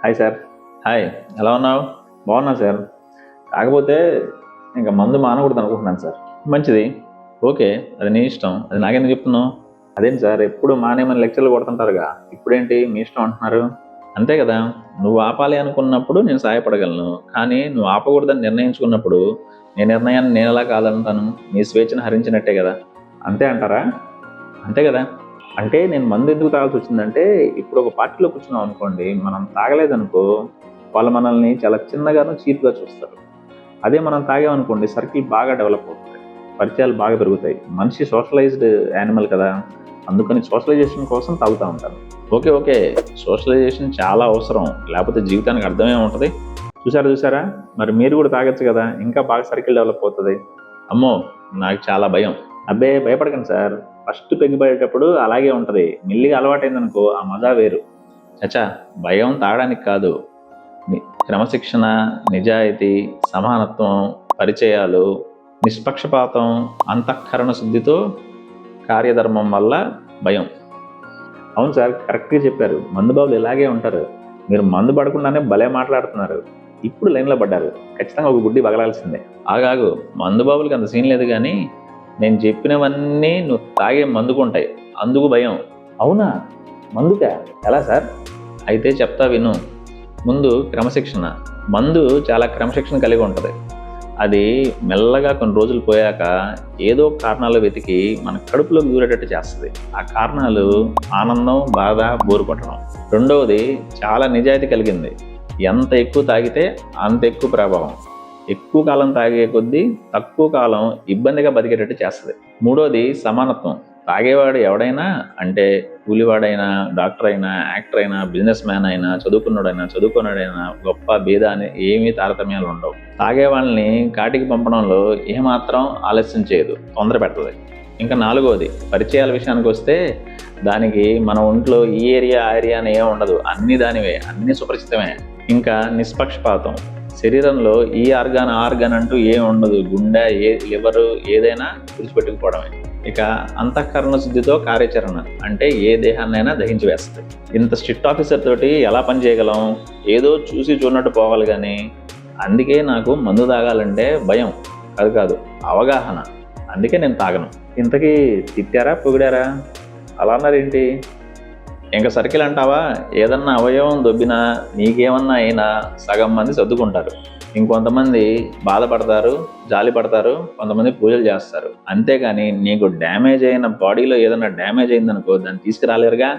Hi sir. Hi. ఎలా ఉన్నావు? బాగున్నా సార్. కాకపోతే ఇంకా మందు మానకూడదు అనుకుంటున్నాను సార్. మంచిది. ఓకే. అది నీ ఇష్టం. అది నాకెందుకు చెప్తున్నావు? అదేంటి సార్ ఎప్పుడు మానేయమని లెక్చర్లు కొడుతుంటారుగా. ఇప్పుడేంటి మీ ఇష్టం అంటున్నారు? అంతే కదా. నువ్వు ఆపాలి అనుకున్నప్పుడు నేను సహాయపడగలను. కానీ నువ్వు ఆపకూడదని నిర్ణయించుకున్నప్పుడు నీ నిర్ణయాన్ని నేను ఎలా కాదంటాను? నీ స్వేచ్ఛను హరించినట్టే కదా. అంతే అంటారా? అంతే కదా. అంటే నేను మందు ఎందుకు తాగాల్సి వచ్చిందంటే, ఇప్పుడు ఒక పార్టీలో కూర్చున్నాం అనుకోండి, మనం తాగలేదనుకో వాళ్ళు మనల్ని చాలా చిన్నగాను చీప్గా చూస్తారు. అదే మనం తాగామనుకోండి సర్కిల్ బాగా డెవలప్ అవుతుంది, పరిచయాలు బాగా పెరుగుతాయి. మనిషి సోషలైజ్డ్ యానిమల్ కదా, అందుకని సోషలైజేషన్ కోసం తాగుతూ ఉంటాను. ఓకే ఓకే, సోషలైజేషన్ చాలా అవసరం, లేకపోతే జీవితానికి అర్థమే ఉంటుంది. చూసారా, మరి మీరు కూడా తాగొచ్చు కదా, ఇంకా బాగా సర్కిల్ డెవలప్ అవుతుంది. అమ్మో, నాకు చాలా భయం. అబ్బే భయపడకండి సార్, ఫస్ట్ పెగ్గిపడేటప్పుడు అలాగే ఉంటుంది, మెల్లిగా అలవాటైందనుకో ఆ మజా వేరు. చచ్చా, భయం తాగడానికి కాదు, క్రమశిక్షణ, నిజాయితీ, సమానత్వం, పరిచయాలు, నిష్పక్షపాతం, అంతఃకరణ శుద్ధితో కార్యధర్మం వల్ల భయం. అవును సార్, కరెక్ట్గా చెప్పారు. మందుబాబులు ఇలాగే ఉంటారు. మీరు మందు పడకుండానే భలే మాట్లాడుతున్నారు. ఇప్పుడు లైన్లో పడ్డారు, ఖచ్చితంగా ఒక గుడ్డి పగలాల్సిందే. ఆగాగు, మందుబాబులకి అంత సీన్ లేదు, కానీ నేను చెప్పినవన్నీ నువ్వు తాగే మందుకుంటాయి, అందుకు భయం. అవునా? మందుకా? ఎలా సార్? అయితే చెప్తా విను. ముందు క్రమశిక్షణ. మందు చాలా క్రమశిక్షణ కలిగి ఉంటుంది. అది మెల్లగా కొన్ని రోజులు పోయాక ఏదో కారణాలు వెతికి మన కడుపులోకి దూరేటట్టు చేస్తుంది. ఆ కారణాలు ఆనందం, బాధ, బోరు కొట్టడం. రెండవది చాలా నిజాయితీ కలిగింది. ఎంత ఎక్కువ తాగితే అంత ఎక్కువ ప్రభావం. ఎక్కువ కాలం తాగే కొద్దీ తక్కువ కాలం ఇబ్బందిగా బతికేటట్టు చేస్తుంది. మూడోది సమానత్వం. తాగేవాడు ఎవడైనా, అంటే కూలివాడైనా, డాక్టర్ అయినా, యాక్టర్ అయినా, బిజినెస్ మ్యాన్ అయినా, చదువుకున్నాడైనా, గొప్ప భేద అని ఏమీ తారతమ్యాలు ఉండవు. తాగే వాళ్ళని కాటికి పంపడంలో ఏమాత్రం ఆలస్యం చేయదు, తొందర పెట్టదు. ఇంకా నాలుగోది పరిచయాల విషయానికి వస్తే, దానికి మన ఒంట్లో ఈ ఏరియా ఆ ఏరియా అని ఏం ఉండదు, అన్ని దానివే, అన్ని సుపరిచితమే. ఇంకా నిష్పక్షపాతం. శరీరంలో ఈ ఆర్గాన్ అంటూ ఏం ఉండదు, గుండె, లివరు ఏదైనా విడిచిపెట్టుకుపోవడమే. ఇక అంతఃకరణ శుద్ధితో కార్యాచరణ, అంటే ఏ దేహాన్నైనా దహించి వేస్తుంది. ఇంత స్ట్రిక్ట్ ఆఫీసర్ తోటి ఎలా పని చేయగలం? ఏదో చూసి చూడనట్టు పోవాలి. కానీ అందుకే నాకు మందు తాగాలంటే భయం కాదు, అవగాహన. అందుకే నేను తాగను. ఇంతకీ తిట్టారా, పొగిడారా? అలా అన్నారేంటి? ఇంకా సర్కిల్ అంటావా? ఏదన్నా అవయవం దొబ్బినా, నీకేమన్నా అయినా సగం మంది సర్దుకుంటారు, ఇంకొంతమంది బాధపడతారు, జాలి పడతారు, కొంతమంది పూజలు చేస్తారు. అంతేగాని నీకు డ్యామేజ్ అయిన బాడీలో ఏదైనా డ్యామేజ్ అయిందనుకో దాన్ని తీసుకురాలేరుగా.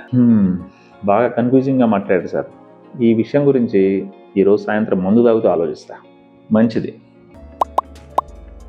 బాగా కన్ఫ్యూజింగ్గా మాట్లాడారు సార్. ఈ విషయం గురించి ఈరోజు సాయంత్రం మందు తాగుతూ ఆలోచిస్తా. మంచిది.